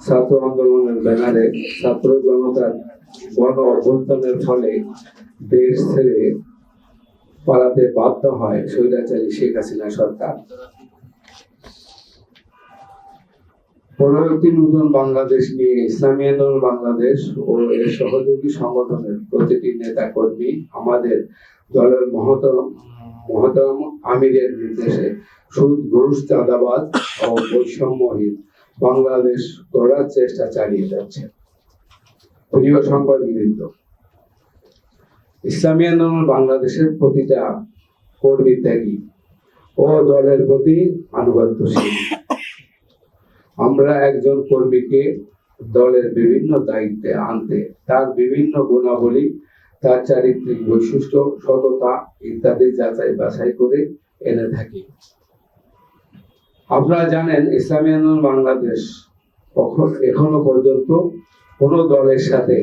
ছাত্র আন্দোলনের ব্যানারে ছাত্র জনতার গণ অভ্যুত্থানের ফলে দেশ ছেড়ে পালাতে বাধ্য হয় স্বৈরাচারী শেখ হাসিনা সরকার। পরবর্তী নতুন বাংলাদেশ নিয়ে ইসলামী আন্দোলন বাংলাদেশ ও এর সহযোগী সংগঠনের প্রতিটি নেতা কর্মী আমাদের দলের মহতরম আমিরের নির্দেশে সুদ, ঘুষ, চাঁদাবাজ ও বৈষম্যহীন বাংলাদেশ গড়ার চেষ্টা চালিয়ে যাচ্ছে। প্রিয় সাংবাদিকবৃন্দ, ইসলামী আন্দোলন বাংলাদেশের প্রতিটা কর্মী ত্যাগী ও দলের প্রতি আনুগত্যশীল। আমরা একজন কর্মীকে দলের বিভিন্ন দায়িত্বে আনতে তার বিভিন্ন গুণাবলী, তার চারিত্রিক বৈশিষ্ট্য, সততা ইত্যাদি যাচাই বাছাই করে এনে থাকি। আপনারা জানেন, ইসলামী আন্দোলন বাংলাদেশ এখনো পর্যন্ত কোন দলের সাথে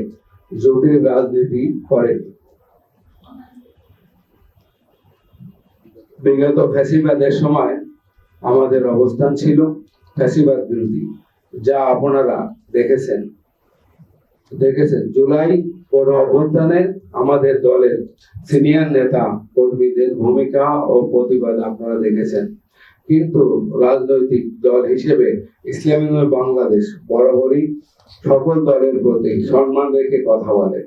জোটের রাজনীতি করেনি। বিগত ফ্যাসিবাদের সময় আমাদের অবস্থান ছিল ফ্যাসিবাদ বিরোধী, যা আপনারা দেখেছেন। জুলাই পর অভ্যুত্থানে আমাদের দলের সিনিয়র নেতা কর্মীদের ভূমিকা ও প্রতিবাদ আপনারা দেখেছেন। কিন্তু রাজনৈতিক দল হিসেবে ইসলামী আন্দোলন বাংলাদেশ বরাবরই সকল দলের প্রতি সম্মান রেখে কথা বলে।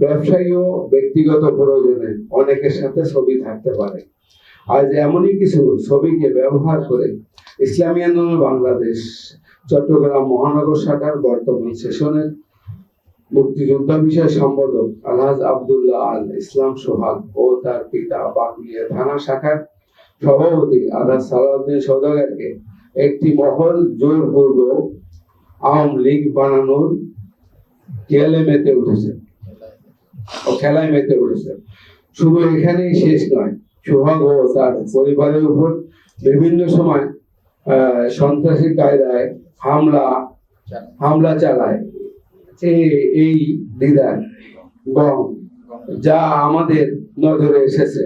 ব্যবসায়ী ও ব্যক্তিগত প্রয়োজনে অনেকের সাথে ছবি থাকতে পারে। আজ এমনই কিছু ছবিকে ব্যবহার করে ইসলামী আন্দোলন বাংলাদেশ চট্টগ্রাম মহানগর শাখার বর্তমান সেশনের মুক্তিযোদ্ধা বিষয় সম্পাদক আলহাজ আব্দুল্লাহ আল ইসলাম সোহাগ ও তার পিতা বাকলিয়া থানা শাখার সভাপতি আলহাজ সালাউদ্দিন সওদাগরকে একটি মহল জোরপূর্বক আওয়ামী লীগ বানানোর খেলায় মেতে উঠেছে। শুধু এখানেই শেষ নয়, সোহাগ ও তার পরিবারের উপর বিভিন্ন সময় সন্ত্রাসী কায়দায় হামলা চালায় এই দিদার গং, যা আমাদের নজরে এসেছে।